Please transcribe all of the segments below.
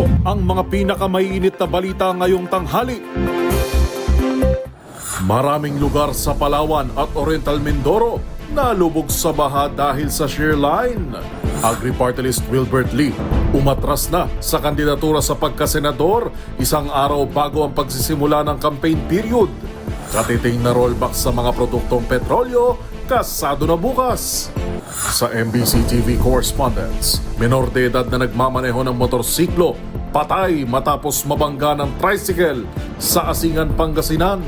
Ito ang mga pinakamainit na balita ngayong tanghali. Maraming lugar sa Palawan at Oriental Mindoro nalubog sa baha dahil sa shear line. Agri-Party List Wilbert Lee umatras na sa kandidatura sa pagkasenador isang araw bago ang pagsisimula ng campaign period. Katiting na rollback sa mga produktong petrolyo, kasado na bukas. Sa MBC TV correspondents, menor de edad na nagmamaneho ng motorsiklo, patay matapos mabangga ng tricycle sa Asingan, Pangasinan.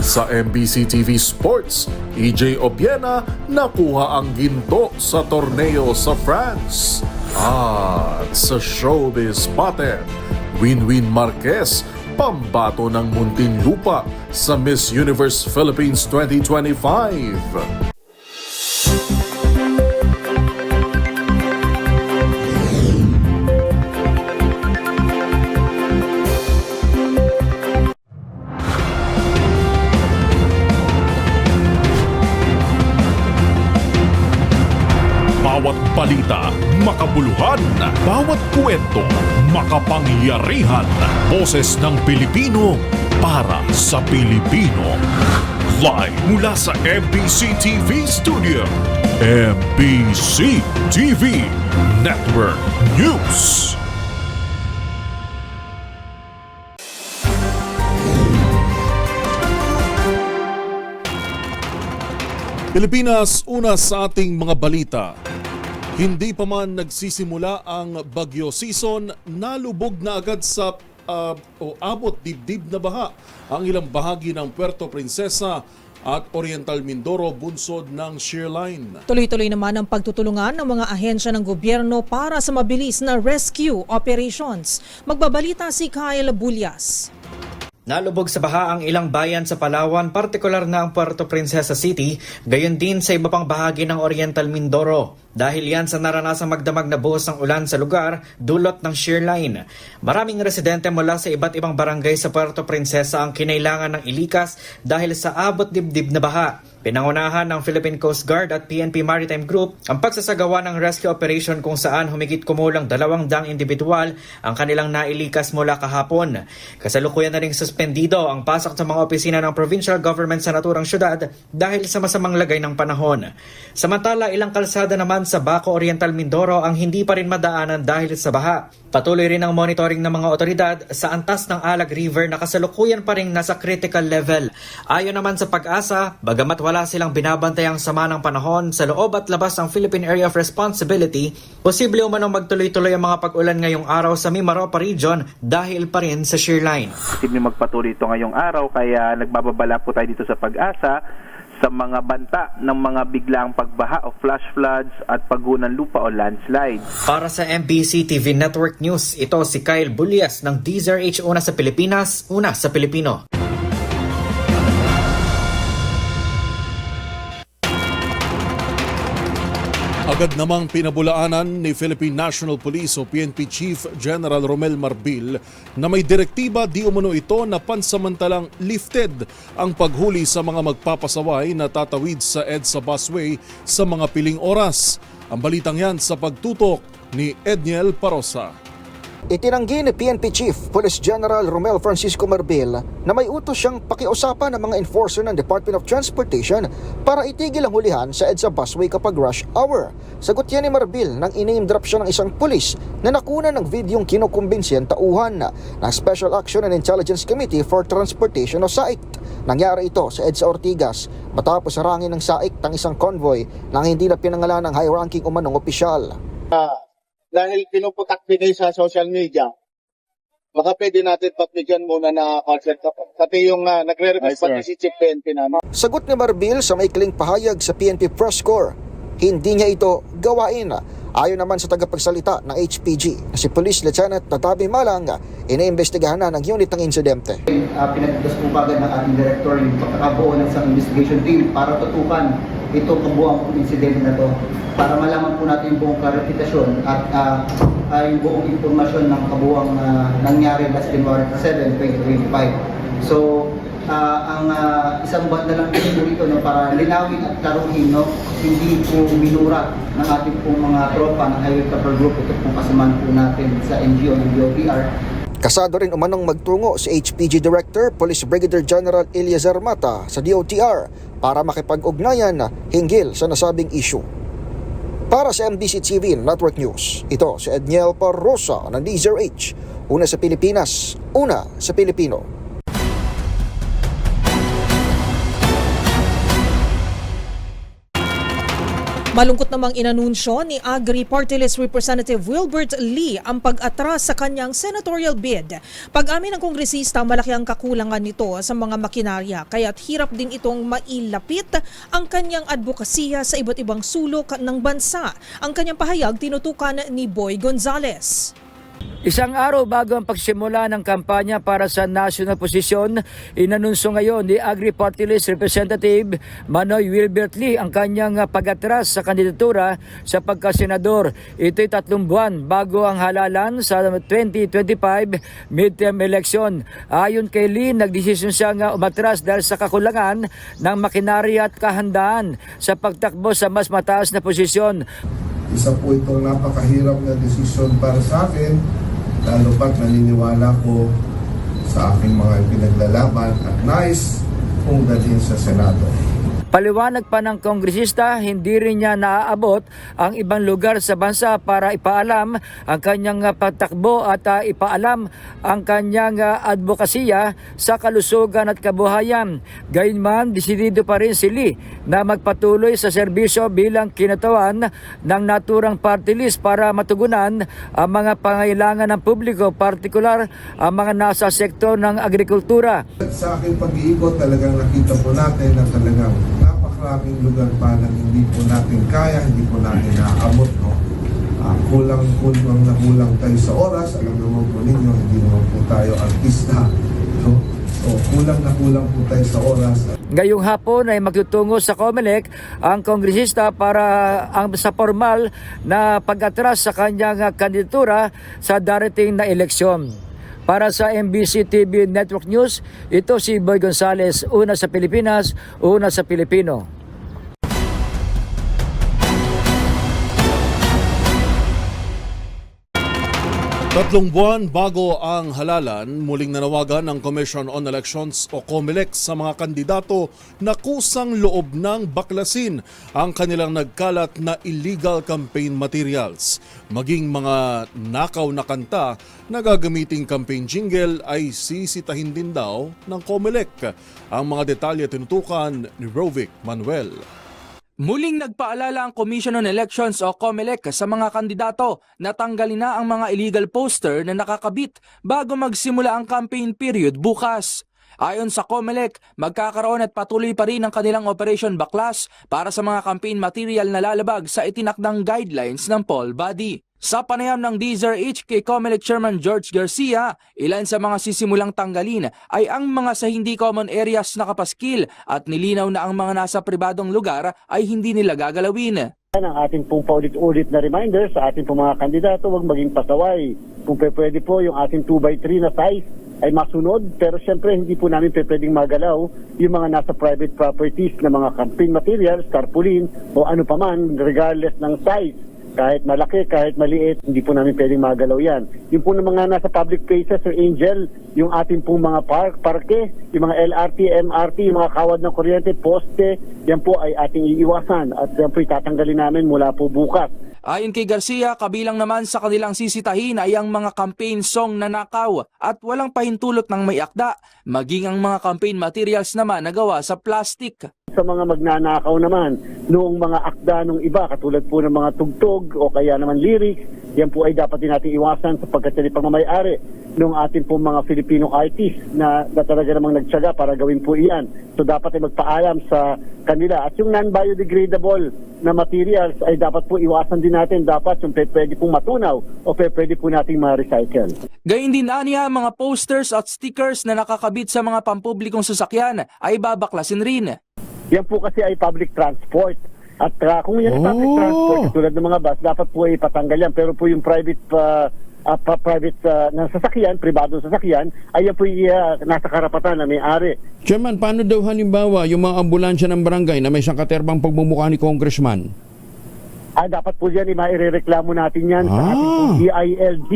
Sa MBC TV Sports, EJ Obiena nakuha ang ginto sa torneo sa France. At sa showbiz pattern, Winwin Marquez pambato ng Muntinlupa sa Miss Universe Philippines 2025. Bawat balita, makabuluhan. Bawat kwento, makapangyarihan. Boses ng Pilipino para sa Pilipino. Live mula sa MBC TV Studio. MBC TV Network News. Pilipinas, una sa ating mga balita. Hindi pa man nagsisimula ang bagyo season, nalubog na agad sa abot dibdib na baha ang ilang bahagi ng Puerto Princesa at Oriental Mindoro bunsod ng shear line. Tuloy-tuloy naman ang pagtutulungan ng mga ahensya ng gobyerno para sa mabilis na rescue operations. Magbabalita si Kyle Bulyas. Nalubog sa baha ang ilang bayan sa Palawan, partikular na ang Puerto Princesa City, gayon din sa iba pang bahagi ng Oriental Mindoro. Dahil yan sa naranasang magdamag na buhos ng ulan sa lugar, dulot ng shear line. Maraming residente mula sa iba't ibang barangay sa Puerto Princesa ang kinailangan ng ilikas dahil sa abot dibdib na baha. Pinangunahan ng Philippine Coast Guard at PNP Maritime Group ang pagsasagawa ng rescue operation kung saan humigit kumulang 200 individual ang kanilang nailikas mula kahapon. Kasalukuyan na ring suspendido ang pasok sa mga opisina ng provincial government sa naturang syudad dahil sa masamang lagay ng panahon. Samantala, ilang kalsada naman sa Baco, Oriental Mindoro ang hindi pa rin madaanan dahil sa baha. Patuloy rin ang monitoring ng mga otoridad sa antas ng Alag River na kasalukuyan pa rin nasa critical level. Ayon naman sa Pag-asa, bagamat wala silang binabantayang sama ng panahon sa loob at labas ng Philippine Area of Responsibility, posible umanong magtuloy-tuloy ang mga pag-ulan ngayong araw sa Mimaropa Region dahil pa rin sa shear line. Posible magpatuloy ito ngayong araw kaya nagbababala po tayo dito sa Pag-asa sa mga banta ng mga biglang pagbaha o flash floods at paggunan lupa o landslide. Para sa MBC TV Network News, ito si Kyle Bulyas ng DZRH, una sa Pilipinas, una sa Pilipino. Agad namang pinabulaanan ni Philippine National Police o PNP Chief General Romel Marbil na may direktiba di umano ito na pansamantalang lifted ang paghuli sa mga magpapasaway na tatawid sa EDSA busway sa mga piling oras. Ang balitang yan sa pagtutok ni Edniel Parosa. Itinanggi ni PNP Chief Police General Romel Francisco Marbil na may utos siyang pakiusapan ng mga enforcer ng Department of Transportation para itigil ang hulihan sa EDSA busway kapag rush hour. Sagot yan ni Marbil nang i-name drop siya ng isang pulis na nakuna ng videong kinukumbinsi ang tauhan ng Special Action and Intelligence Committee for Transportation o SAIC. Nangyari ito sa EDSA Ortigas matapos harangin ng SAIC ang isang convoy nang hindi na pinangalan ng high-ranking umanong opisyal. Dahil pinuputak pinay sa social media, baka pwede natin pagbigyan muna na concert ka po. Pati yung nagre-request pati si Chief PNP namin. Sagot ni Marbil sa maikling pahayag sa PNP Press Corps, hindi niya ito gawain. Ayon naman sa tagapagsalita ng HPG na si Police Lieutenant Tatabi Malang, iniimbestigahan na ng unit ng insidente. Pinagdas po agad ng ating director yung pagkakabuo ng isang investigation team para tutukan itong kabuuan po insidente na to para malaman po natin yung buong klarifikasyon at yung buong informasyon ng kabuuang nangyari last January 7, 2025. So, isang banda lang din po ito, no, para linawin at klaruhin, no, hindi po minura ng ating pong mga tropa ng Highway Patrol Group. Ito pong kasamaan po natin sa NGO ng DOTR. Kasado rin umanong magtungo si HPG Director Police Brigadier General Eliazar Mata sa DOTR para makipag-ugnayan hinggil sa nasabing issue. Para sa MBC TV Network News, ito si Edniel Parrosa ng DZRH. Una sa Pilipinas, una sa Pilipino. Malungkot namang inanunsyo ni Agri Party List Representative Wilbert Lee ang pag-atras sa kanyang senatorial bid. Pag-amin ng kongresista, malaki ang kakulangan nito sa mga makinarya, kaya't hirap din itong mailapit ang kanyang advokasya sa iba't ibang sulok ng bansa. Ang kanyang pahayag tinutukan ni Boy Gonzales. Isang araw bago ang pagsimula ng kampanya para sa national posisyon, inanunsyo ngayon ni Agri Party List Representative Manoy Wilbert Lee ang kanyang pag-atras sa kandidatura sa pagkasenador. Ito'y 3 buwan bago ang halalan sa 2025 midterm election. Ayon kay Lee, nagdesisyon siyang umatras dahil sa kakulangan ng makinarya at kahandaan sa pagtakbo sa mas mataas na posisyon. Isa po itong napakahirap na desisyon para sa akin, lalo pat naniniwala ko sa aking mga pinaglalaban at nais kong dalhin sa Senado. Paliwanag pa ng kongresista, hindi rin niya naaabot ang ibang lugar sa bansa para ipaalam ang kanyang pagtakbo at ipaalam ang kanyang advokasya sa kalusugan at kabuhayan. Gayunman, desidido pa rin si Lee na magpatuloy sa serbisyo bilang kinatawan ng naturang party list para matugunan ang mga pangailangan ng publiko, partikular ang mga nasa sektor ng agrikultura. Sa aking pag-iikot, talagang nakita po natin na talagang napakaraming lugar pa na hindi po natin kaya, hindi po natin naaabot. No? Kulang tayo sa oras. Alam naman po ninyo, hindi naman po tayo artista. No? So, kulang po tayo sa oras. Ngayong hapon ay magtutungo sa COMELEC ang kongresista para sa formal na pag-atras sa kanyang kandidatura sa darating na eleksyon. Para sa MBC TV Network News, ito si Boy Gonzales, una sa Pilipinas, una sa Pilipino. 3 buwan bago ang halalan, muling nanawagan ng Commission on Elections o COMELEC sa mga kandidato na kusang loob ng baklasin ang kanilang nagkalat na illegal campaign materials. Maging mga nakaw na kanta na gagamiting campaign jingle ay sisitahin din daw ng COMELEC. Ang mga detalye tinutukan ni Rovic Manuel. Muling nagpaalala ang Commission on Elections o COMELEC sa mga kandidato na tanggalin na ang mga illegal poster na nakakabit bago magsimula ang campaign period bukas. Ayon sa COMELEC, magkakaroon at patuloy pa rin ang kanilang Operation Baklas para sa mga campaign material na lalabag sa itinakdang guidelines ng poll body. Sa panayam ng DZRH kay COMELEC Chairman George Garcia, ilan sa mga sisimulang tanggalin ay ang mga sa hindi common areas na kapaskil at nilinaw na ang mga nasa pribadong lugar ay hindi nila gagalawin. Ang ating pong paulit-ulit na reminder sa ating pong mga kandidato, huwag maging pasaway. Kung pwede po yung ating 2x3 na size ay masunod, pero syempre hindi po namin pwedeng magalaw yung mga nasa private properties na mga campaign materials, tarpaulin o ano paman regardless ng size. Kahit malaki, kahit maliit, hindi po namin pwedeng magalaw yan. Yung po ng mga nasa public places, Sir Angel, yung ating pong mga parke, yung mga LRT, MRT, yung mga kawad ng kuryente, poste, yan po ay ating iiwasan at yan po itatanggalin namin mula po bukas. Ayon kay Garcia, kabilang naman sa kanilang sisitahin ay ang mga campaign song na nakaw at walang pahintulot ng may akda, maging ang mga campaign materials naman na gawa sa plastic. Sa mga magnanakaw naman, noong mga akda ng iba, katulad po ng mga tugtog o kaya naman lyrics, yan po ay dapat din natin iwasan sapagkat yan ay pangmamayari ng ating po mga Filipino artists na talaga namang nagtiyaga para gawin po iyan. So dapat ay magpaalam sa kanila. At yung non-biodegradable na materials ay dapat po iwasan din natin. Dapat yung pwede pong matunaw o pwede po nating ma-recycle. Gayun din aniya, mga posters at stickers na nakakabit sa mga pampublikong sasakyan ay babaklasin rin. Yan po kasi ay public transport. At kung yan ay public transport, tulad ng mga bus, dapat po ay patanggal yan. Pero po yung private private na sasakyan, pribadong sasakyan, ay yan po nasa karapatan na may-ari. Chairman, paano daw halimbawa yung mga ambulansya ng barangay na may sangkaterbang pagmumukha ni Congressman? Dapat po yan, mairereklamo natin yan sa ating pong DILG.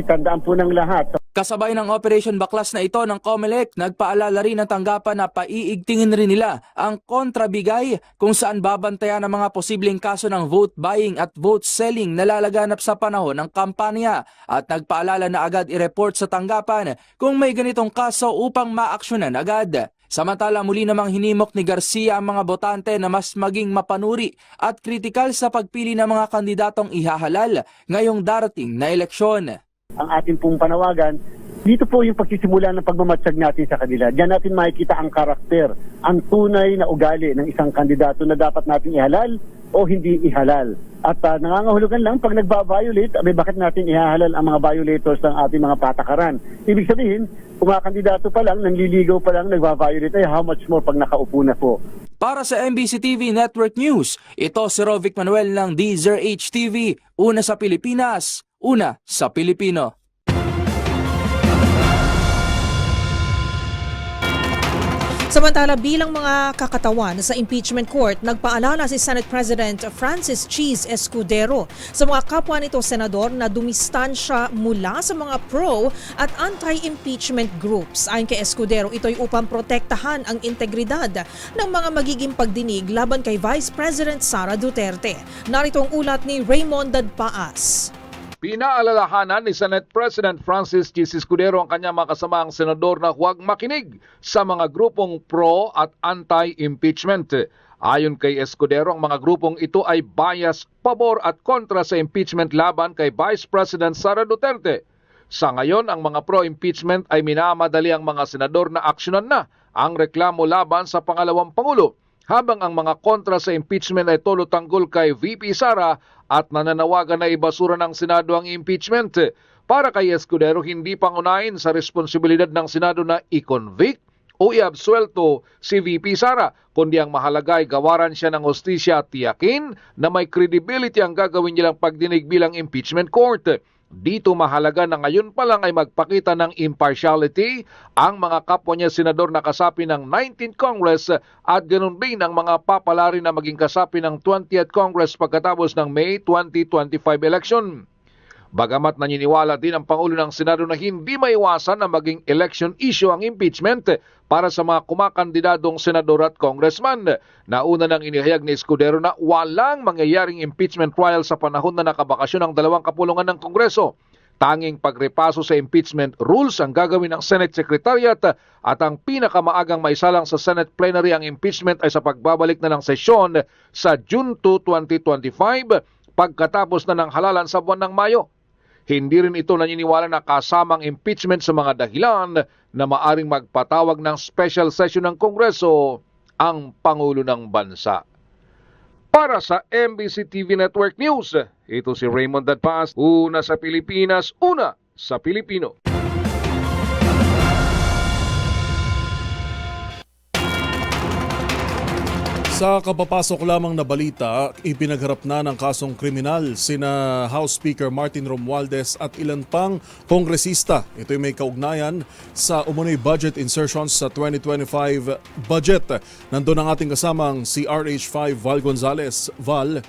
Tandaan po ng lahat. Kasabay ng Operation Baklas na ito ng COMELEC, nagpaalala rin ng tanggapan na paiigtingin rin nila ang kontrabigay kung saan babantayan ang mga posibleng kaso ng vote buying at vote selling na lalaganap sa panahon ng kampanya at nagpaalala na agad i-report sa tanggapan kung may ganitong kaso upang maaksyonan agad. Samantala muli namang hinimok ni Garcia ang mga botante na mas maging mapanuri at kritikal sa pagpili ng mga kandidatong ihahalal ngayong darating na eleksyon. Ang ating pong panawagan, dito po yung pagsisimula ng pagmamatsag natin sa kanila. Diyan natin makikita ang karakter, ang tunay na ugali ng isang kandidato na dapat natin ihalal o hindi ihalal. At nangangahulugan lang pag nagba-violate, bakit natin ihahalal ang mga violators ng ating mga patakaran? Ibig sabihin, kung mga kandidato pa lang, nanliligaw pa lang, nagba-violate, ay how much more pag nakaupo na po. Para sa MBC TV Network News, ito si Rovic Manuel ng DZRH TV, una sa Pilipinas, una sa Pilipino. Samantala, bilang mga kakatawan sa impeachment court, nagpaalala si Senate President Francis Cheese Escudero sa mga kapwa nito senador na dumistansya mula sa mga pro at anti-impeachment groups. Ayon kay Escudero, ito'y upang protektahan ang integridad ng mga magiging pagdinig laban kay Vice President Sara Duterte. Narito ang ulat ni Raymond Dadpaas. Pinaalalahanan ni Senate President Francis G. Escudero ang kanyang mga kasamaang senador na huwag makinig sa mga grupong pro at anti-impeachment. Ayon kay Escudero, ang mga grupong ito ay bias, pabor at kontra sa impeachment laban kay Vice President Sara Duterte. Sa ngayon, ang mga pro-impeachment ay minamadali ang mga senador na aksyonan na ang reklamo laban sa pangalawang Pangulo, habang ang mga kontra sa impeachment ay tolo-tanggol kay VP Sara at nananawagan na ibasura ng Senado ang impeachment. Para kay Escudero, hindi pangunahin sa responsibilidad ng Senado na i-convict o i-absuelto si VP Sara, kundi ang mahalaga ay gawaran siya ng hustisya at tiyakin na may credibility ang gagawin nilang pagdinig bilang impeachment court. Dito mahalaga na ngayon pa lang ay magpakita ng impartiality ang mga kapwa niya senador na kasapi ng 19th Congress at ganoon din ang mga papalari na maging kasapi ng 20th Congress pagkatapos ng May 2025 election. Bagamat naniniwala din ang Pangulo ng Senado na hindi maiwasan na maging election issue ang impeachment para sa mga kumakandidadong senador at congressman. Nauna nang inihayag ni Escudero na walang mangyayaring impeachment trial sa panahon na nakabakasyon ang dalawang kapulungan ng Kongreso. Tanging pagrepaso sa impeachment rules ang gagawin ng Senate Secretariat at ang pinakamaagang maisalang sa Senate plenary ang impeachment ay sa pagbabalik na ng sesyon sa June 2, 2025 pagkatapos na ng halalan sa buwan ng Mayo. Hindi rin ito naniniwala na kasamang impeachment sa mga dahilan na maaring magpatawag ng special session ng Kongreso ang Pangulo ng Bansa. Para sa MBC TV Network News, ito si Raymond Dadpaas, una sa Pilipinas, una sa Pilipino. Sa kapapasok lamang na balita, ipinagharap na ng kasong kriminal sina House Speaker Martin Romualdez at ilan pang kongresista. Ito'y may kaugnayan sa umunoy budget insertions sa 2025 budget. Nandun ang ating kasamang si RH5 Val Gonzalez. Val.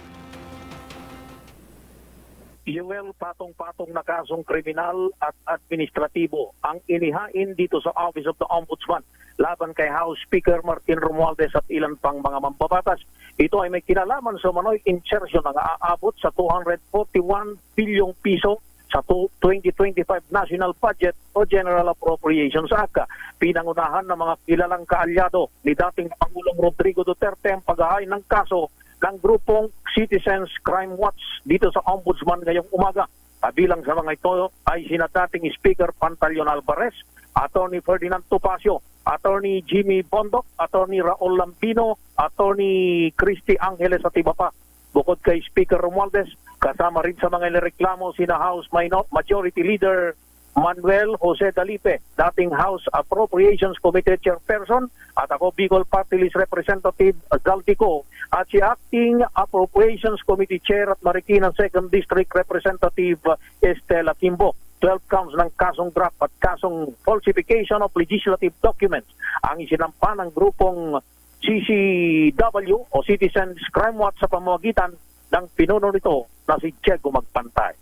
Yung patong-patong na kasong kriminal at administratibo ang inihain dito sa Office of the Ombudsman laban kay House Speaker Martin Romualdez at ilan pang mga mambabatas. Ito ay may kinalaman sa manoy insertion na aabot sa 241 bilyong piso sa 2025 National Budget o General Appropriations Act. Pinangunahan ng mga kilalang kaalyado ni dating Pangulong Rodrigo Duterte ang paghahain ng kaso ng grupong Citizens Crime Watch dito sa Ombudsman ngayong umaga. Kabilang sa mga ito ay sina dating Speaker Pantaleon Alvarez, Attorney Ferdinand Topacio, Attorney Jimmy Bondoc, Attorney Raul Lampino, Attorney Christy Angeles at iba pa. Bukod kay Speaker Romualdez, kasama rin sa mga nireklamo sina House Majority Leader Manuel Jose Dalipe, dating House Appropriations Committee Chairperson, at ako Bicol Party List Representative Zaltico, at si Acting Appropriations Committee Chair at Marikina 2nd District Representative Estela Kimbo. 12 counts ng kasong draft at kasong falsification of legislative documents ang isinampa ng grupong CCW o Citizens Crime Watch sa pamamagitan ng pinuno nito na si Diego Magpantay.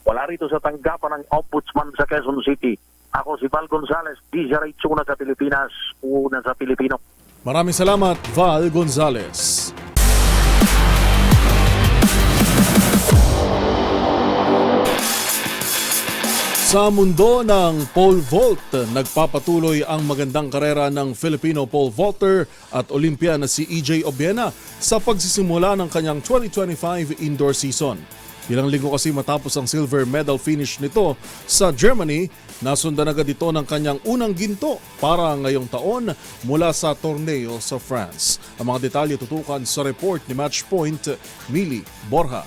Wala rito sa tanggapan ng Ombudsman sa Quezon City. Ako si Val Gonzales, DZRH, una sa Pilipinas, una sa Pilipino. Maraming salamat, Val Gonzales. Sa mundo ng pole vault, nagpapatuloy ang magandang karera ng Filipino pole vaulter at Olympian na si EJ Obiena sa pagsisimula ng kanyang 2025 indoor season. Ilang linggo kasi matapos ang silver medal finish nito sa Germany, nasundan agad ito ng kanyang unang ginto para ngayong taon mula sa torneo sa France. Ang mga detalye tutukan sa report ni Matchpoint, Mili Borja.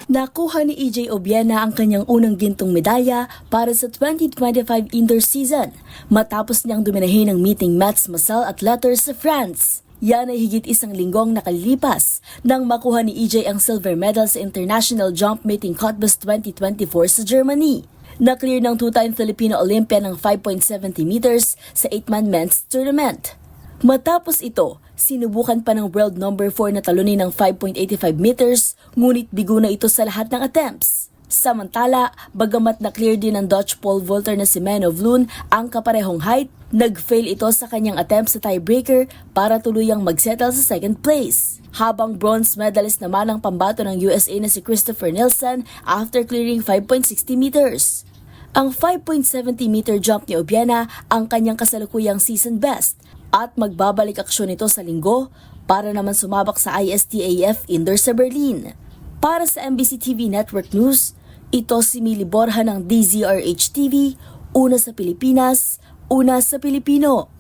Nakuha ni EJ Obiena ang kanyang unang gintong medalya para sa 2025 indoor season matapos niyang dominahin ang meeting Mets Masal at Letters sa France. Yan ay higit isang linggong nakalilipas nang makuha ni EJ ang silver medal sa International Jump Meeting Cottbus 2024 sa Germany. Na-clear ng two-time Filipino Olympian ng 5.70 meters sa 8-man men's tournament. Matapos ito, sinubukan pa ng world number 4 na talunin ng 5.85 meters, ngunit bigo na ito sa lahat ng attempts. Samantala, bagamat na-clear din ng Dutch pole vaulter na si Menno Vloon ang kaparehong height, nag-fail ito sa kanyang attempt sa tiebreaker para tuluyang mag-settle sa second place. Habang bronze medalist naman ang pambato ng USA na si Christopher Nielsen after clearing 5.60 meters. Ang 5.70 meter jump ni Obiena ang kanyang kasalukuyang season best at magbabalik aksyon ito sa linggo para naman sumabak sa ISTAF Indoor sa Berlin. Para sa MBC TV Network News, ito si Mili Borja ng DZRH TV, una sa Pilipinas, una sa Pilipino.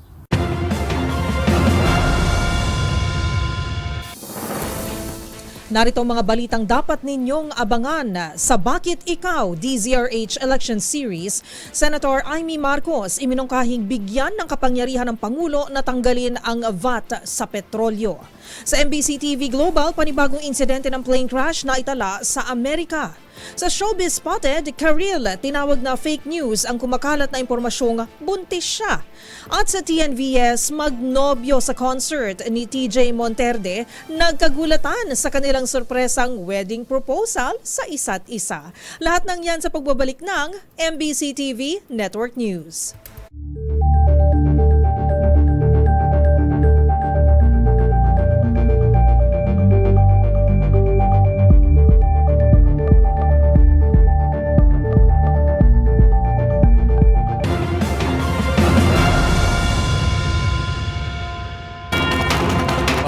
Narito ang mga balitang dapat ninyong abangan sa Bakit Ikaw DZRH Election Series. Senator Amy Marcos iminungkahing bigyan ng kapangyarihan ng Pangulo na tanggalin ang VAT sa petrolyo. Sa MBC TV Global, panibagong insidente ng plane crash na itala sa Amerika. Sa Showbiz Spotted, Karil tinawag na fake news ang kumakalat na impormasyong buntis siya. At sa TNVS, magnobyo sa concert ni TJ Monterde, nagkagulatan sa kanilang sorpresang wedding proposal sa isa't isa. Lahat ng yan sa pagbabalik ng MBC TV Network News.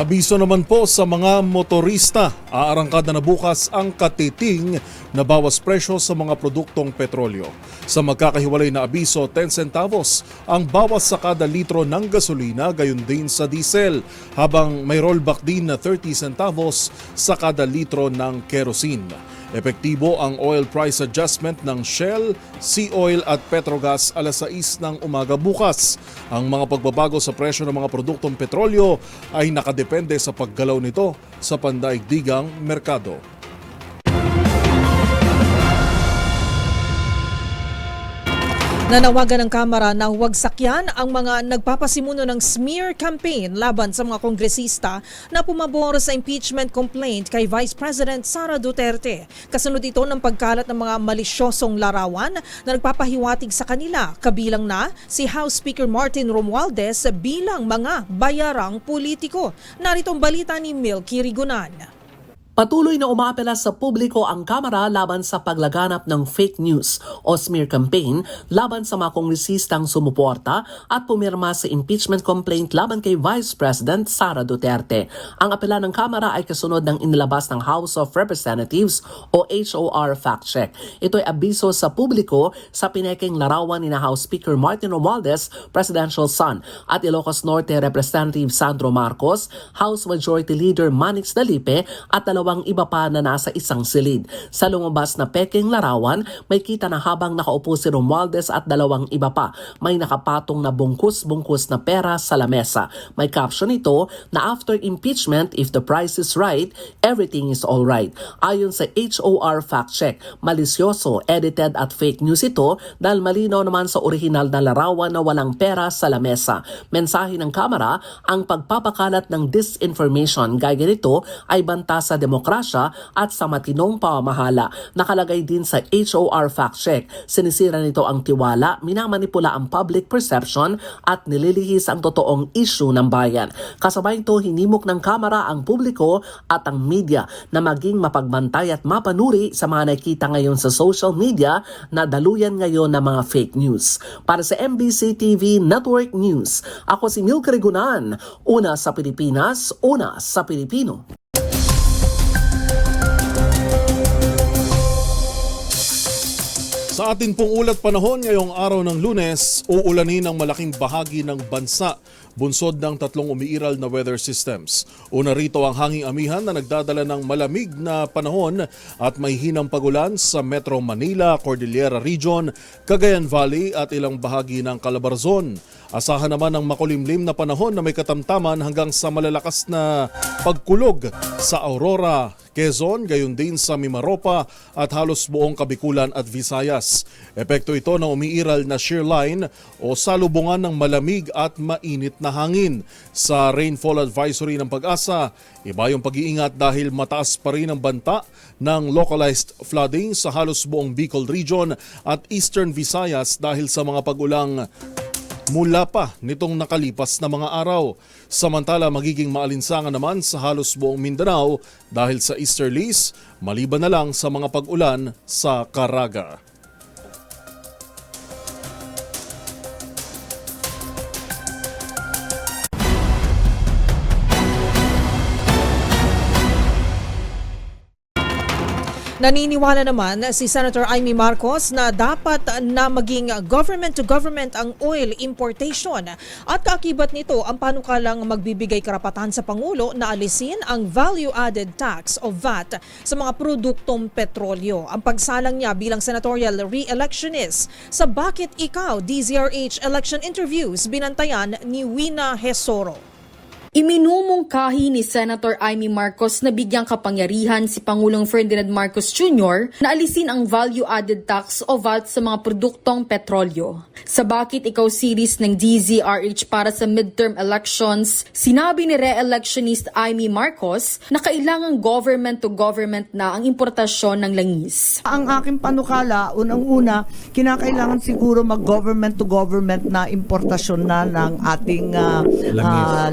Abiso naman po sa mga motorista, aarangkada na bukas ang katiting na bawas presyo sa mga produktong petrolyo. Sa magkakahiwalay na abiso, 10 centavos ang bawas sa kada litro ng gasolina, gayon din sa diesel, habang may rollback din na 30 centavos sa kada litro ng kerosene. Epektibo ang oil price adjustment ng Shell, Sea Oil at Petrogas alas 6 ng umaga bukas. Ang mga pagbabago sa presyo ng mga produktong petrolyo ay nakadepende sa paggalaw nito sa pandaigdigang merkado. Nanawagan ng Kamara na huwag sakyan ang mga nagpapasimuno ng smear campaign laban sa mga kongresista na pumabor sa impeachment complaint kay Vice President Sara Duterte. Kasunod ito ng pagkalat ng mga malisyosong larawan na nagpapahiwatig sa kanila, kabilang na si House Speaker Martin Romualdez bilang mga bayarang politiko. Narito ang balita ni Milky Rigunan. Patuloy na umaapela sa publiko ang Kamara laban sa paglaganap ng fake news o smear campaign laban sa mga kongresistang sumuporta at pumirma sa impeachment complaint laban kay Vice President Sara Duterte. Ang apela ng Kamara ay kasunod ng inilabas ng House of Representatives o HOR fact check. Ito ay abiso sa publiko sa pinekeng larawan ni House Speaker Martin Romualdez, presidential son, at Ilocos Norte Representative Sandro Marcos, House Majority Leader Manix Dalipe at dalawang dalawang iba pa na nasa isang silid. Sa lumabas na peking larawan, may kita na habang nakaupo si Romualdez at dalawang iba pa, may nakapatong na bungkus-bungkus na pera sa lamesa. May caption ito na after impeachment, if the price is right, everything is all right. Ayon sa HOR fact check, malisyoso, edited at fake news ito dahil malinaw naman sa orihinal na larawan na walang pera sa lamesa. Mensahe ng Kamara, ang pagpapakalat ng disinformation gaya nito ay banta sa demokrasya at sa matinong pamamahala. Nakalagay din sa HOR fact check, sinisira nito ang tiwala, minamanipula ang public perception at nililihis ang totoong issue ng bayan. Kasabay ito, hinimok ng Kamara ang publiko at ang media na maging mapagbantay at mapanuri sa mga nakikita ngayon sa social media na daluyan ngayon ng mga fake news. Para sa MBC TV Network News, ako si Milk Regunan, una sa Pilipinas, una sa Pilipino. Sa atin pong ulat panahon ngayong araw ng Lunes, uulanin ang malaking bahagi ng bansa, bunsod ng tatlong umiiral na weather systems. Una rito ang hanging amihan na nagdadala ng malamig na panahon at may hinang pagulan sa Metro Manila, Cordillera Region, Cagayan Valley at ilang bahagi ng Calabarzon. Asahan naman ang makulimlim na panahon na may katamtaman hanggang sa malalakas na pagkulog sa Aurora, Quezon, gayon din sa Mimaropa at halos buong Kabikulan at Visayas. Epekto ito ng umiiral na shear line o salubungan ng malamig at mainit na hangin. Sa rainfall advisory ng Pag-asa, iba yung pag-iingat dahil mataas pa rin ang banta ng localized flooding sa halos buong Bicol Region at Eastern Visayas dahil sa mga pag-ulang mula pa nitong nakalipas na mga araw. Samantala, magiging maalinsangan naman sa halos buong Mindanao dahil sa easterlies, maliban na lang sa mga pag-ulan sa Caraga. Naniniwala naman si Senator Amy Marcos na dapat na maging government-to-government ang oil importation at kaakibat nito ang panukalang magbibigay karapatan sa Pangulo na alisin ang value-added tax o VAT sa mga produktong petrolyo. Ang pagsalang niya bilang senatorial re-electionist sa Bakit Ikaw DZRH election interviews binantayan ni Wina Hesoro. Iminumungkahi ni Senator Amy Marcos na bigyang kapangyarihan si Pangulong Ferdinand Marcos Jr. na alisin ang value-added tax o VAT sa mga produktong petrolyo. Sa Bakit Ikaw series ng DZRH para sa midterm elections, sinabi ni re-electionist Amy Marcos na kailangang government-to-government na ang importasyon ng langis. Ang aking panukala, unang-una, kinakailangan siguro mag-government-to-government na importasyon na ng ating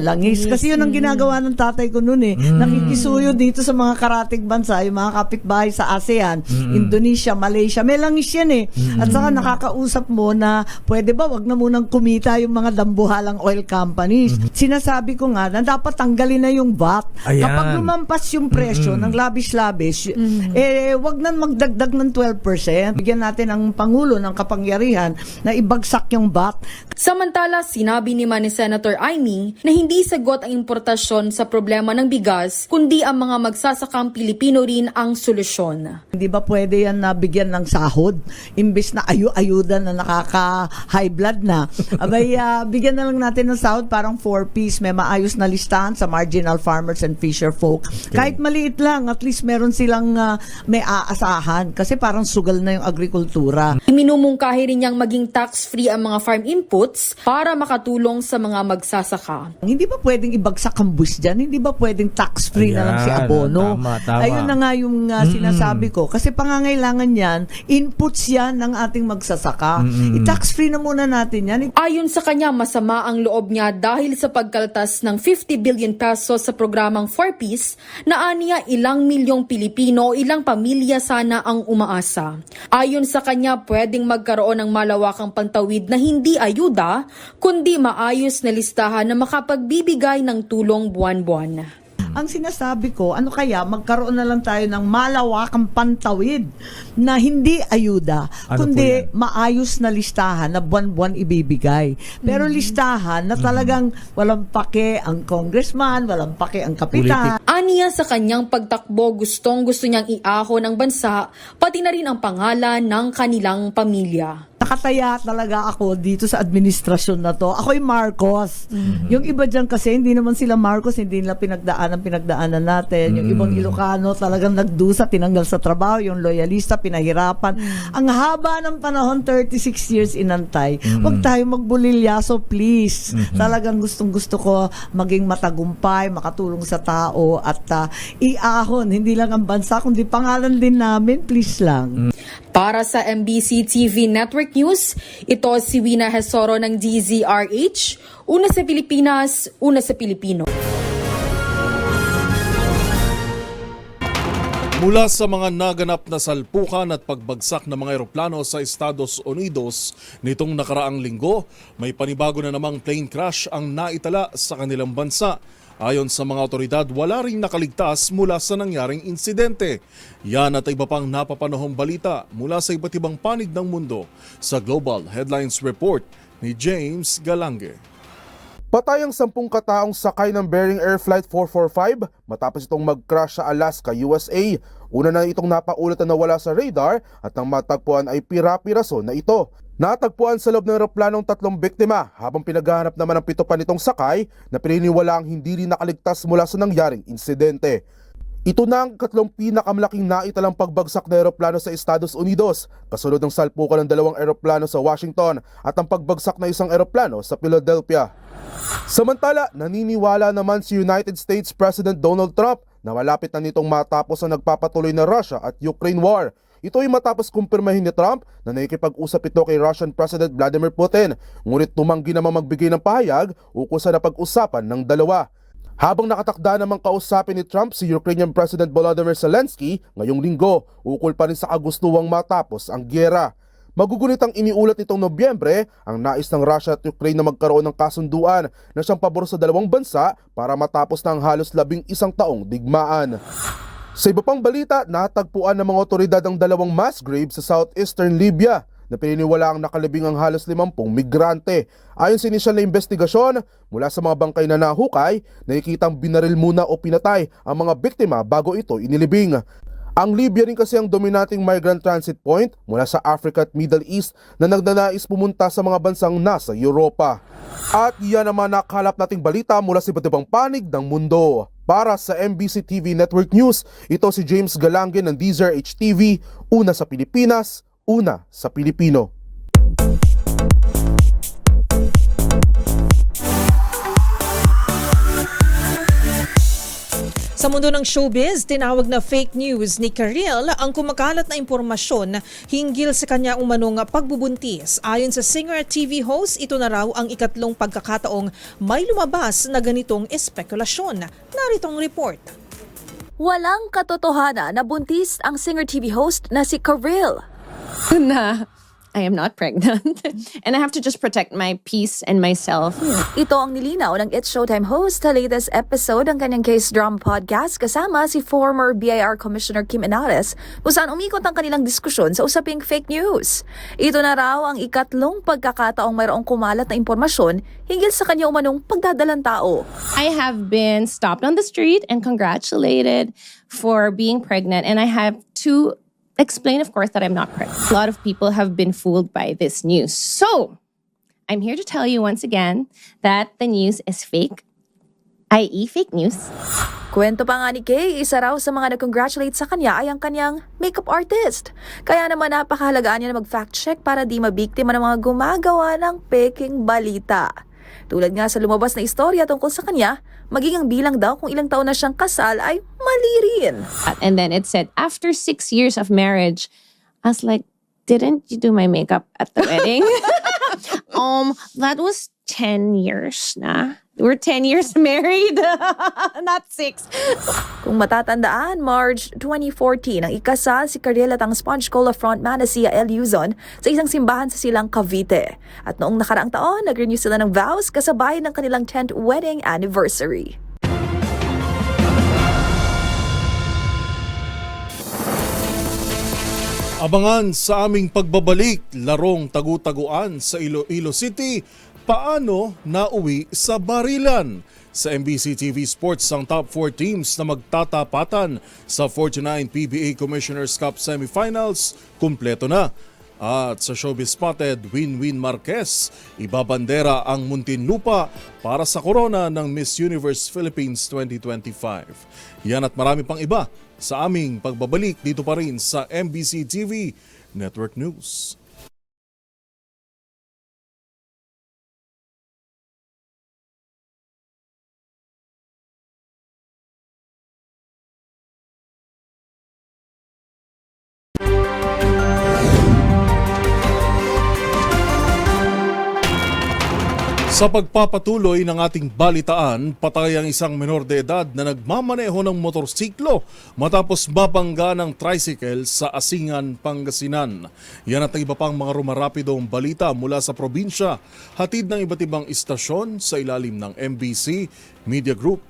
langis. Kasi yun ang ginagawa ng tatay ko noon eh. Nakikisuyo dito sa mga karatig bansa, yung mga kapitbahay sa ASEAN, Indonesia, Malaysia. May langis yan eh. At saka nakakausap mo na pwede ba wag na munang kumita yung mga dambuhalang oil companies. Sinasabi ko nga na dapat tanggalin na yung VAT. Ayan. Kapag lumampas yung presyo ng labis-labis, wag na magdagdag ng 12%. Bigyan natin ang Pangulo ng kapangyarihan na ibagsak yung VAT. Samantala, sinabi naman ni Senator Amy na hindi sagot ang importasyon sa problema ng bigas, kundi ang mga magsasakang Pilipino rin ang solusyon. Hindi ba pwede yan na bigyan ng sahod? Imbis na ayuda na nakaka-high blood na. Abay, bigyan na lang natin ng sahod, parang 4-piece, may maayos na listahan sa marginal farmers and fisher folk. Kahit maliit lang, at least meron silang may aasahan kasi parang sugal na yung agrikultura. Iminumungkahi rin niyang maging tax-free ang mga farm inputs para makatulong sa mga magsasaka. Hindi ba pwedeng ibagsak ang buwis dyan? Hindi ba pwedeng tax-free na lang si abono? Tama. Ayun na nga yung sinasabi ko. Kasi pangangailangan yan, inputs yan ng ating magsasaka. I-tax-free na muna natin yan. Ayon sa kanya, masama ang loob niya dahil sa pagkaltas ng 50 billion pesos sa programang 4-piece na aniya ilang milyong Pilipino, ilang pamilya sana ang umaasa. Ayon sa kanya, pwedeng magkaroon ng malawakang pantawid na hindi ayuda, kundi maayos na listahan na makapagbibigay ng tulong buwan-buwan. Ang sinasabi ko, ano kaya, magkaroon na lang tayo ng malawakang pantawid na hindi ayuda, kundi maayos na listahan na buwan-buwan ibibigay. Pero listahan na talagang walang pake ang congressman, walang pake ang kapitan. Aniya sa kanyang pagtakbo, gusto niyang iahon ng bansa, pati na rin ang pangalan ng kanilang pamilya. Nakataya talaga ako dito sa administrasyon na to. Ako'y Marcos. Yung iba dyan kasi, hindi naman sila Marcos, hindi nila pinagdaanan natin. Yung ibang Ilocano talagang nagdusa, tinanggal sa trabaho. Yung loyalista, pinahirapan. Ang haba ng panahon, 36 years inantay. Huwag tayo magbulilyaso, please. Talagang gustong-gusto ko maging matagumpay, makatulong sa tao, at iahon, hindi lang ang bansa, kundi pangalan din namin, please lang. Para sa MBC TV Network News, ito si Wina Hesoro ng DZRH. Una sa Pilipinas, una sa Pilipino. Mula sa mga naganap na salpukan at pagbagsak ng mga eroplano sa Estados Unidos nitong nakaraang linggo, may panibago na namang plane crash ang naitala sa kanilang bansa. Ayon sa mga otoridad, wala ring nakaligtas mula sa nangyaring insidente. Yan at iba pang napapanahong balita mula sa iba't ibang panig ng mundo sa Global Headlines Report ni James Galange. Patay ang 10 kataong sakay ng Bering Air Flight 445 matapos itong mag-crash sa Alaska, USA. Una na itong napaulat na nawala sa radar at ang matagpuan ay pira-piraso na ito. Natagpuan sa loob ng eroplanong 3 biktima habang pinaghahanap naman ang 7 pa nitong sakay na pininiwalaang hindi rin nakaligtas mula sa nangyaring insidente. Ito na ang 3 pinakamalaking naitalang pagbagsak na eroplano sa Estados Unidos, kasunod ng salpukan ng 2 eroplano sa Washington at ang pagbagsak na 1 eroplano sa Philadelphia. Samantala, naniniwala naman si United States President Donald Trump na malapit na nitong matapos ang nagpapatuloy na Russia at Ukraine war. Ito ay matapos kumpirmahin ni Trump na nakikipag-usap ito kay Russian President Vladimir Putin, ngunit tumanggi naman magbigay ng pahayag ukol sa napag-usapan ng dalawa. Habang nakatakda namang kausapin ni Trump si Ukrainian President Volodymyr Zelensky ngayong linggo, ukol pa rin sa kagustuhang matapos ang gyera. Magugunit ang iniulat nitong Nobyembre ang nais ng Russia at Ukraine na magkaroon ng kasunduan na siyang pabor sa dalawang bansa para matapos ng halos 11 taong digmaan. Sa iba pang balita, natagpuan ng mga otoridad ang 2 mass graves sa southeastern Libya na pininiwalaang nakalibing ang halos 50 migrante. Ayon sa inisyal na investigasyon, mula sa mga bangkay na nahukay, nakikitang binaril muna o pinatay ang mga biktima bago ito inilibing. Ang Libya rin kasi ang dominating migrant transit point mula sa Africa at Middle East na nagnanais pumunta sa mga bansang nasa Europa. At yan naman nakalap nating balita mula sa iba't ibang panig ng mundo. Para sa MBC TV Network News, ito si James Galange ng DZRH TV, una sa Pilipinas, una sa Pilipino. Sa mundo ng showbiz, tinawag na fake news ni Karil ang kumakalat na impormasyon hinggil sa kanya umanong pagbubuntis. Ayon sa singer at TV host, ito na raw ang 2 pagkakataong may lumabas na ganitong espekulasyon. Narito ang report. Walang katotohanan na buntis ang singer TV host na si Karil. Na I am not pregnant and I have to just protect my peace and myself. Ito ang nilinaw ng It's Showtime host sa latest episode ng kanyang case drama podcast kasama si former BIR Commissioner Kim Henares kung saan umikot ang kanilang diskusyon sa usaping fake news. Ito na raw ang 2 pagkakataong mayroong kumalat na impormasyon hinggil sa kanya umanong pagdadalang tao. I have been stopped on the street and congratulated for being pregnant, and I have to explain, of course, that I'm not pregnant. A lot of people have been fooled by this news. So, I'm here to tell you once again that the news is fake, i.e. fake news. Kwento pa nga ni Kay, isa raw sa mga nag-congratulate sa kanya ay ang kanyang makeup artist. Kaya naman napakahalagaan niya na mag-fact check para di mabiktima ng mga gumagawa ng peking balita. Tulad nga sa lumabas na istorya tungkol sa kanya, maging ang bilang daw kung ilang taon na siyang kasal ay mali rin. And then it said, after 6 years of marriage, I was like, didn't you do my makeup at the wedding? That was 10 years na. We're 10 years married, not 6. Kung matatandaan, March 2014, ang ikasal si Karil at ang Sponge Cola frontman na si Yael Yuzon sa isang simbahan sa Silang, Cavite. At noong nakaraang taon, nag-renew sila ng vows kasabay ng kanilang 10th wedding anniversary. Abangan sa aming pagbabalik, larong tagu-taguan sa Iloilo City, paano nauwi sa barilan. Sa MBC TV Sports, ang top 4 teams na magtatapatan sa 49 PBA Commissioner's Cup Semifinals, kumpleto na. At sa Showbiz Spotted, Winwin Marquez, ibabandera ang Muntinlupa para sa korona ng Miss Universe Philippines 2025. Yan at marami pang iba sa aming pagbabalik dito pa rin sa MBC TV Network News. Sa pagpapatuloy ng ating balitaan, patay ang isang menor de edad na nagmamaneho ng motorsiklo matapos mabangga ng tricycle sa Asingan, Pangasinan. Yan at ang iba pang mga rumarapidong balita mula sa probinsya, hatid ng iba't ibang istasyon sa ilalim ng MBC Media Group.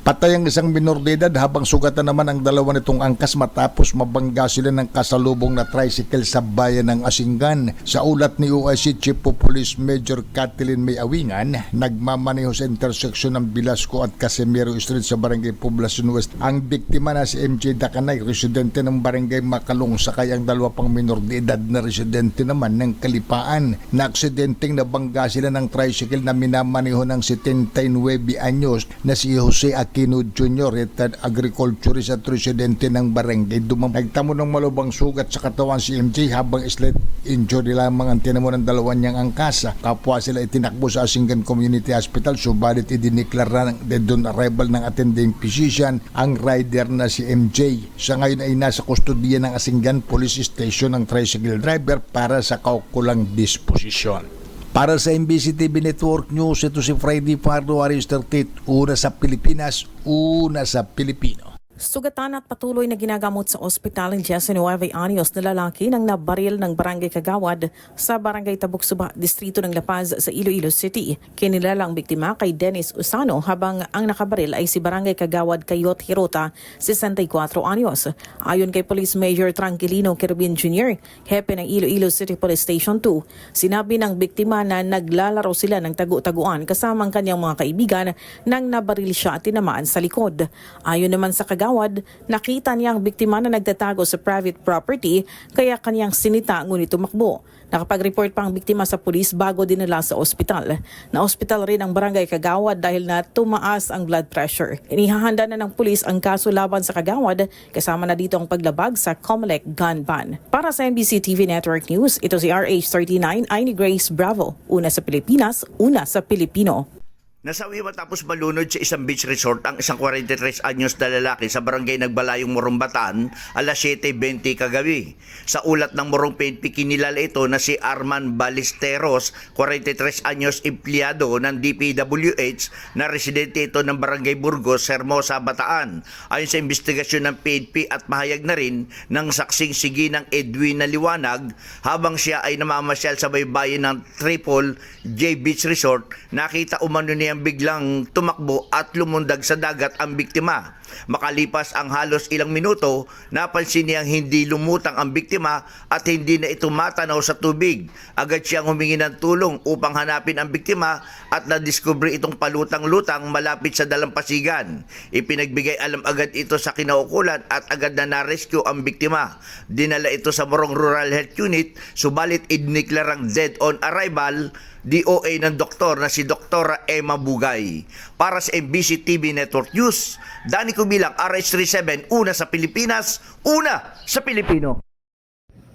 Patay ang isang minor de edad habang sugatan naman ang dalawa nitong angkas matapos mabangga sila ng kasalubong na tricycle sa bayan ng Asingan. Sa ulat ni OIC Chief of Police Major Kathleen May Awingan, nagmamaneho sa interseksyon ng Bilasco at Casimiro Street sa Barangay Poblacion West. Ang biktima na si MJ Dacanay, residente ng Barangay Makalong, sakay ang dalawa pang minor de edad na residente naman ng Kalipaan. Na aksidenteng nabangga sila ng tricycle na minamaneho ng 79 anyos na si Jose Aquino Jr., retired agriculturist at residente ng barangay Dumam. Nagtamo ng malubang sugat sa katawan si MJ habang slight injury lamang ang tinamo ng dalawa niyang angkasa. Kapwa sila itinakbo sa Asingan Community Hospital, subalit idiniklara ng dead on arrival ng attending physician ang rider na si MJ. Sa ngayon ay nasa kustodiya ng Asingan Police Station ang tricycle driver para sa kaukulang disposisyon. Para sa MBC TV Network News, ito si Freddy Pardo, Aris 38, una sa Pilipinas, una sa Pilipino. Sugatan at patuloy na ginagamot sa ospital ng 19 anyos na lalaki nang nabaril ng Barangay Kagawad sa Barangay Tabuk-Suba, Distrito ng La Paz sa Iloilo City. Kinilalang biktima kay Dennis Usano habang ang nakabaril ay si Barangay Kagawad Kayot Hirota, 64 anyos. Ayon kay Police Major Tranquilino Kerubin Jr., hepe ng Iloilo City Police Station 2, sinabi ng biktima na naglalaro sila ng tagu-taguan kasama ang kanyang mga kaibigan nang nabaril siya at tinamaan sa likod. Ayon naman sa Kagawad, nakita niya ang biktima na nagtatago sa private property kaya kanyang sinita ngunit tumakbo. Nakapag-report pa ang biktima sa pulis bago dinala sa ospital. Na-ospital rin ang Barangay Kagawad dahil na tumaas ang blood pressure. Inihahanda na ng pulis ang kaso laban sa Kagawad, kasama na dito ang paglabag sa COMELEC gun ban. Para sa MBC TV Network News, ito si RH39, Aini Grace Bravo. Una sa Pilipinas, una sa Pilipino. Nasawi matapos malunod sa isang beach resort ang isang 43 anyos na lalaki sa barangay Nagbalayong Morong Bataan alas 7:20 kagabi. Sa ulat ng Morong PNP, kinilala ito na si Arman Ballesteros, 43 anyos empleyado ng DPWH na residente ito ng barangay Burgos, Hermosa, Bataan. Ayon sa investigasyon ng PNP at mahayag na rin ng saksing Siginang Edwin na liwanag, habang siya ay namamasyal sa baybayin ng Triple J Beach Resort, nakita umano niya biglang tumakbo at lumundag sa dagat ang biktima. Makalipas ang halos ilang minuto, napansin niyang hindi lumutang ang biktima at hindi na ito matanaw sa tubig. Agad siyang humingi ng tulong upang hanapin ang biktima at nadiskubre itong palutang-lutang malapit sa dalampasigan. Ipinagbigay alam agad ito sa kinaukulan at agad na na-rescue ang biktima. Dinala ito sa Morong Rural Health Unit, subalit idineklarang dead on arrival DOA ng doktor na si Dr. Emma Bugay. Para sa MBC TV Network News, Danny Kubilang, RH37, una sa Pilipinas, una sa Pilipino.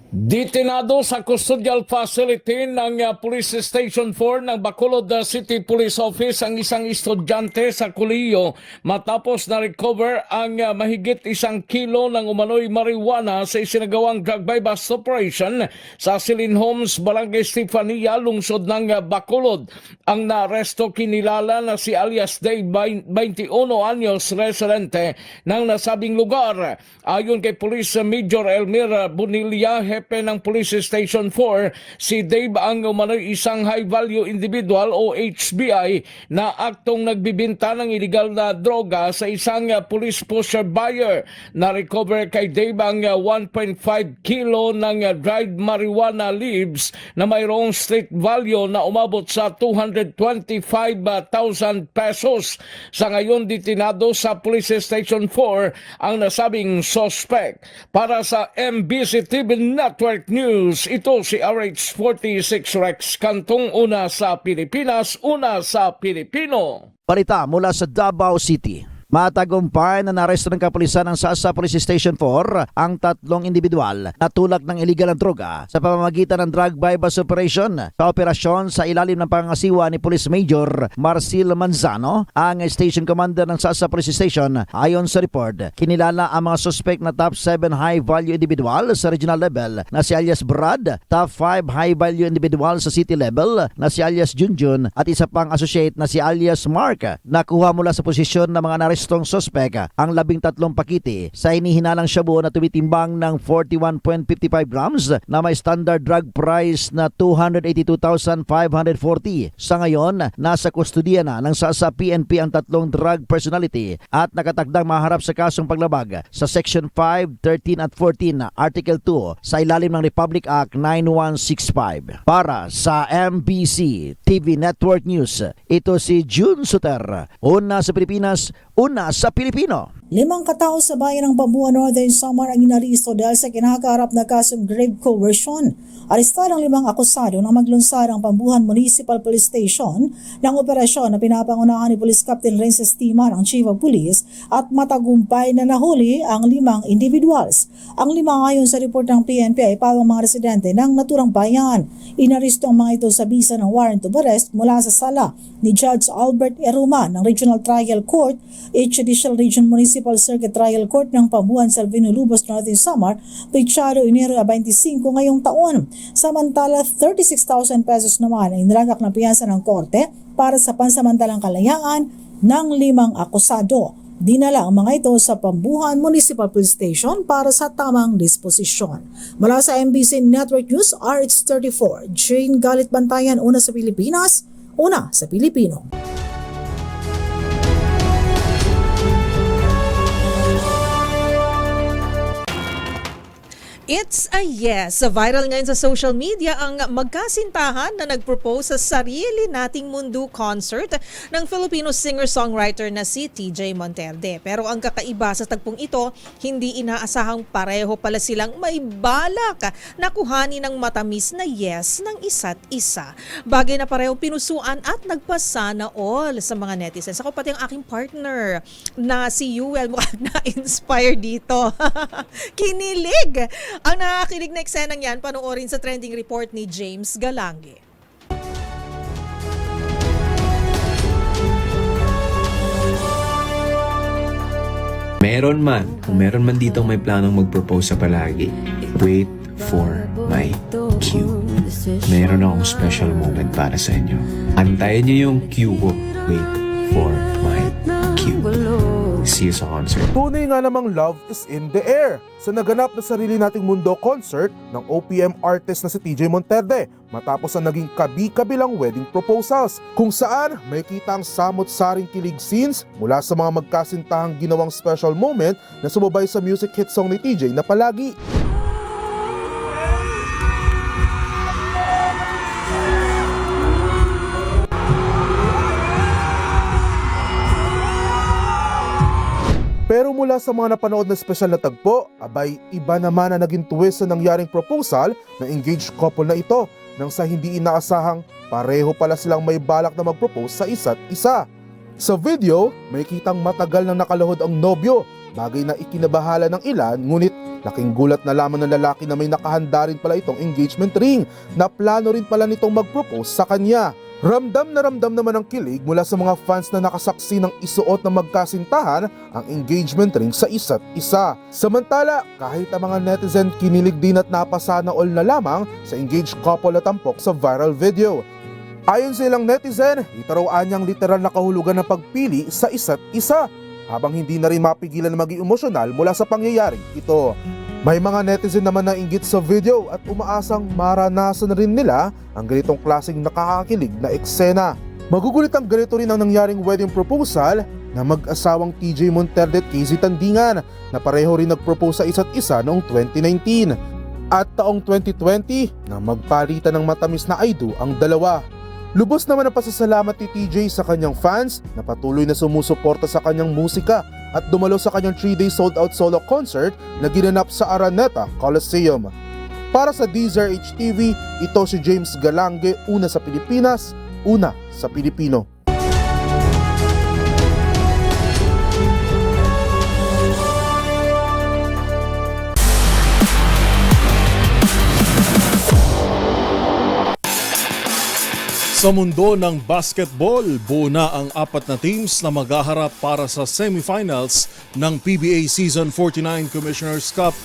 Detenado sa custodial facility ng Police Station 4 ng Bacolod City Police Office ang isang estudyante sa kolehiyo matapos na-recover ang mahigit 1 kilo ng umano'y marijuana sa isinagawang drug buy-bust operation sa Silin Homes, Barangay Stefania, lungsod ng Bacolod. Ang naaresto kinilala na si alias Day, 21 anyos, residente ng nasabing lugar. Ayon kay Police Major Elmira Bonilla, hepe ng Police Station 4, si Dave ang umano'y isang high-value individual o HBI na aktong nagbibinta ng illegal na droga sa isang police pusher buyer. Na-recover kay Dave ang 1.5 kilo ng dried marijuana leaves na mayroong street value na umabot sa 225,000 pesos. Sa ngayon, ditinado sa Police Station 4 ang nasabing suspect. Para sa MBC TV Network News, ito si RH46 Rex Cantong, una sa Pilipinas, una sa Pilipino. Balita mula sa Davao City. Matagumpay na naresto ng kapulisan ng Sasa Police Station 4 ang 3 individual na tulak ng iligal na droga sa pamamagitan ng drug bypass operation. Sa operasyon sa ilalim ng pangasiwa ni Police Major Marcil Manzano, ang station commander ng Sasa Police Station. Ayon sa report, kinilala ang mga suspect na top 7 high-value individual sa regional level na si alias Brad, top 5 high-value individual sa city level na si alias Junjun at isa pang associate na si alias Mark. Nakuha mula sa posisyon ng mga narestong suspect ang 13 pakiti sa hinihinalang shabu na tumitimbang ng 41.55 grams na may standard drug price na 282,540. Sa ngayon, nasa kustudiya na ng Sasa PNP ang 3 drug personality at nakatagdang maharap sa kasong paglabag sa Section 5, 13 at 14 Article 2 sa ilalim ng Republic Act 9165. Para sa MBC TV Network News, ito si June Suter, una sa Pilipinas, una sa Pilipino. 5 katao sa bayan ng Pampanga Northern Samar ang inaristo dahil sa kinakaharap na kasong grave coercion. Arestado ang 5 akusado nang maglunsad ang Pambuhan Municipal Police Station ng operasyon na pinapangunahan ni Police Captain Rences Tima ng Chief of Police at matagumpay na nahuli ang 5 individuals. Ang 5 ayon sa report ng PNP ay pawang mga residente ng naturang bayan. Inaristo ang mga ito sa bisa ng warrant of arrest mula sa sala ni Judge Albert Eruma ng Regional Trial Court, Judicial Region Municipal Circuit Trial Court ng Pambuhan Salvino Lubos Northern Samar, Pechado Enero 25 ngayong taon. Samantala, 36,000 pesos naman ay nilagak na piyansa ng korte para sa pansamantalang kalayaan ng 5 akusado. Dinala ang mga ito sa Pambuhan Municipal Police Station para sa tamang disposisyon. Mula sa MBC Network News, RH34, Jane Galit Bantayan, una sa Pilipinas, una sa Pilipino. It's a yes. Viral ngayon sa social media ang magkasintahan na nagpropose sa Sarili Nating Mundo concert ng Filipino singer-songwriter na si TJ Monterde. Pero ang kakaiba sa tagpong ito, hindi inaasahang pareho pala silang may balak na kuhanin ng matamis na yes ng isa't isa. Bagay na parehong pinusuan at nagpasana all sa mga netizens. Ako pati ang aking partner na si Yuel mukhang na-inspire dito. Kinilig! Ang nakakilig na eksenang yan, panoorin sa trending report ni James Galange. Meron man ditong may planong mag-propose sa palagi, wait for my cue. Meron akong special moment para sa inyo. Antayin niyo yung cue ko. Wait for my cue. See you sa concert. Tunay nga namang love is in the air sa naganap na Sarili Nating Mundo concert ng OPM artist na si TJ Monterde matapos ang naging kabi-kabilang wedding proposals kung saan may kita ang samot-saring kilig scenes mula sa mga magkasintahang ginawang special moment na sumabay sa music hit song ni TJ na Palagi. Pero mula sa mga napanood na special na tagpo, abay iba naman na naging twist sa nangyaring proposal ng engaged couple na ito nang sa hindi inaasahang pareho pala silang may balak na mag-propose sa isa't isa. Sa video, may kitang matagal nang nakaluhod ang nobyo, bagay na ikinabahala ng ilan ngunit laking gulat na lamang ng lalaki na may nakahanda rin pala itong engagement ring na plano rin pala nitong mag-propose sa kanya. Ramdam naman ang kilig mula sa mga fans na nakasaksi ng isuot na magkasintahan ang engagement ring sa isa't isa. Samantala, kahit ang mga netizen kinilig din at napasana all na lamang sa engaged couple na tampok sa viral video. Ayon sa ilang netizen, ito raw anyang literal na kahulugan ng pagpili sa isa't isa, habang hindi na rin mapigilan na maging emosyonal mula sa pangyayaring ito. May mga netizen naman na inggit sa video at umaasang maranasan na rin nila ang ganitong klaseng nakakakilig na eksena. Magugulit ang ganito rin ang nangyaring wedding proposal na mag-asawang TJ Monterde at Casey Tandingan na pareho rin nag-propose sa isa't isa noong 2019. At taong 2020 na magpalitan ng matamis na I do ang dalawa. Lubos naman ang pasasalamat ni TJ sa kanyang fans na patuloy na sumusuporta sa kanyang musika at dumalo sa kanyang 3-day sold-out solo concert na ginanap sa Araneta Coliseum. Para sa DZRH TV, ito si James Galange, una sa Pilipinas, una sa Pilipino. Sa mundo ng basketball, buo na ang 4 na teams na maghaharap para sa semifinals ng PBA Season 49 Commissioner's Cup.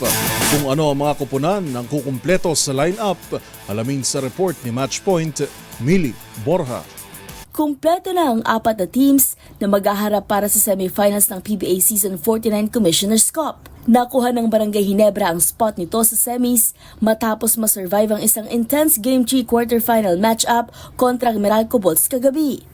Kung ano ang mga kupunan ng kukumpleto sa lineup, alamin sa report ni Matchpoint, Millie Borja. Kumpleto na ang 4 na teams na maghaharap para sa semifinals ng PBA Season 49 Commissioner's Cup. Nakuha ng Barangay Ginebra ang spot nito sa semis matapos masurvive ang isang intense Game 3 quarterfinal matchup kontra ang Meralco Bolts kagabi.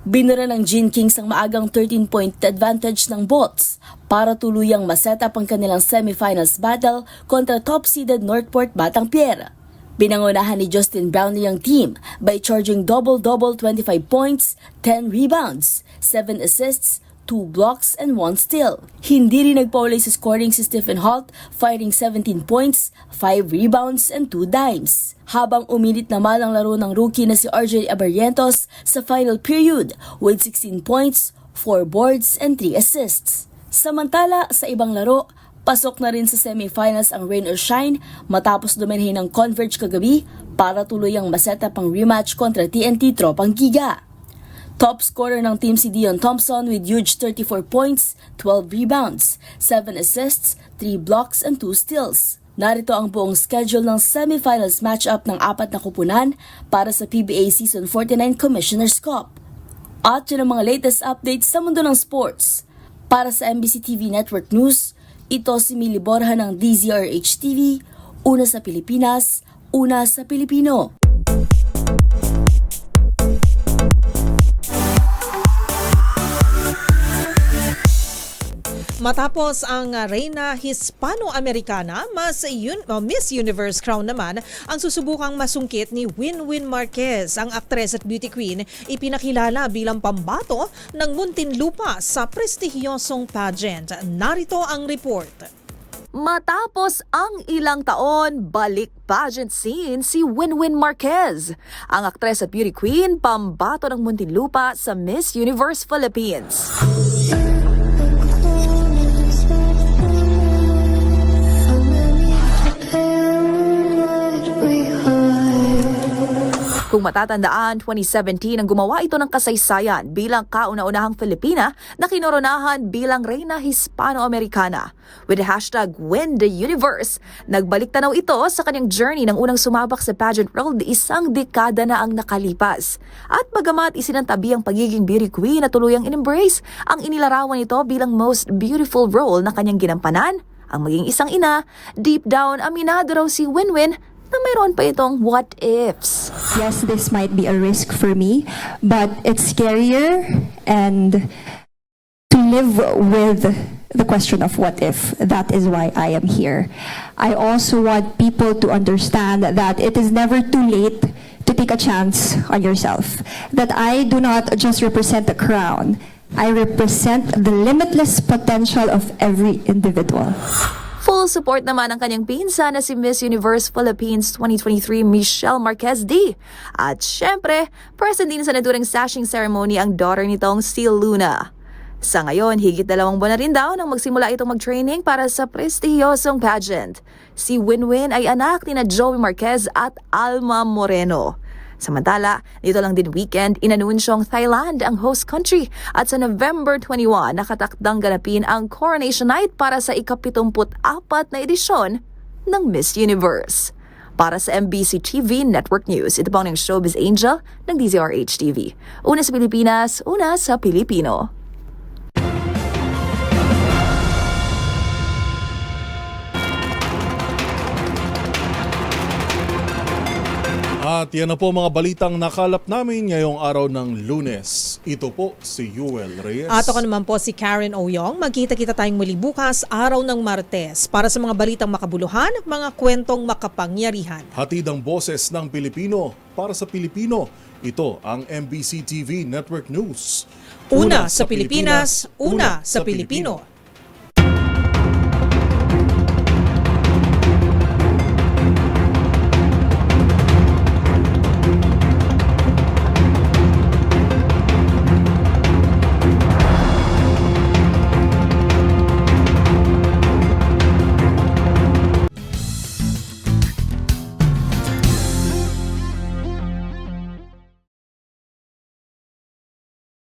Binura ng Gene Kings ang maagang 13-point advantage ng Bolts para tuluyang maset up ang kanilang semifinals battle kontra top-seeded Northport Batang Pier. Binangunahan ni Justin Brownlee ang team by charging double-double 25 points, 10 rebounds, 7 assists, 2 blocks, and 1 steal. Hindi rin nagpaulay sa scoring si Stephen Holt, firing 17 points, 5 rebounds, and 2 dimes. Habang uminit naman ang laro ng rookie na si RJ Abarrientos sa final period with 16 points, 4 boards, and 3 assists. Samantala, sa ibang laro, pasok na rin sa semifinals ang Rain or Shine matapos dumanhin ng Converge kagabi para tuluyang maset up ang rematch kontra TNT Tropang Giga. Top scorer ng team si Dion Thompson with huge 34 points, 12 rebounds, 7 assists, 3 blocks, and 2 steals. Narito ang buong schedule ng semifinals matchup ng 4 na kupunan para sa PBA Season 49 Commissioner's Cup. At yun ang mga latest updates sa mundo ng sports. Para sa MBC TV Network News, ito si Millie Borja ng DZRH TV, una sa Pilipinas, una sa Pilipino. Matapos ang Reina Hispano-Americana, Miss Universe crown naman ang susubukang masungkit ni Winwin Marquez. Ang aktres at beauty queen ipinakilala bilang pambato ng Muntinlupa sa prestihiyosong pageant. Narito ang report. Matapos ang ilang taon, balik pageant scene si Winwin Marquez. Ang aktres at beauty queen, pambato ng Muntinlupa sa Miss Universe Philippines. Kung matatandaan, 2017 ang gumawa ito ng kasaysayan bilang kauna-unahang Filipina na kinoronahan bilang Reina Hispano-Americana. With the hashtag #WinTheUniverse, nagbalik tanaw ito sa kanyang journey ng unang sumabak sa pageant world 1 dekada na ang nakalipas. At bagamat isinantabi ang pagiging beauty queen at tuluyang in-embrace, ang inilarawan ito bilang most beautiful role na kanyang ginampanan, ang maging isang ina, deep down aminado raw si Winwin na mayroon pa itong what ifs. Yes, this might be a risk for me, but it's scarier and to live with the question of what if. That is why I am here. I also want people to understand that it is never too late to take a chance on yourself. That I do not just represent the crown. I represent the limitless potential of every individual. Full support naman ang kanyang pinsa na si Miss Universe Philippines 2023 Michelle Marquez D. At syempre, present din sa naturang sashing ceremony ang daughter nitong si Luna. Sa ngayon, higit 2 buwan na rin daw nang magsimula itong mag-training para sa prestihiyosong pageant. Si Winwin ay anak ni na Joey Marquez at Alma Moreno. Samantala, dito lang din weekend, inanunsyong Thailand ang host country at sa November 21, nakatakdang ganapin ang Coronation Night para sa ika-74 na edisyon ng Miss Universe. Para sa MBC TV Network News, ito pang ng Showbiz Angel ng DZRH TV. Una sa Pilipinas, una sa Pilipino. At yan na po mga balitang nakalap namin ngayong araw ng Lunes. Ito po si Yuel Reyes. At ako naman po si Karen Oyong. Magkita-kita tayong muli bukas, araw ng Martes, para sa mga balitang makabuluhan at mga kwentong makapangyarihan. Hatid ang boses ng Pilipino para sa Pilipino. Ito ang MBC TV Network News. Una sa Pilipinas, una sa Pilipino.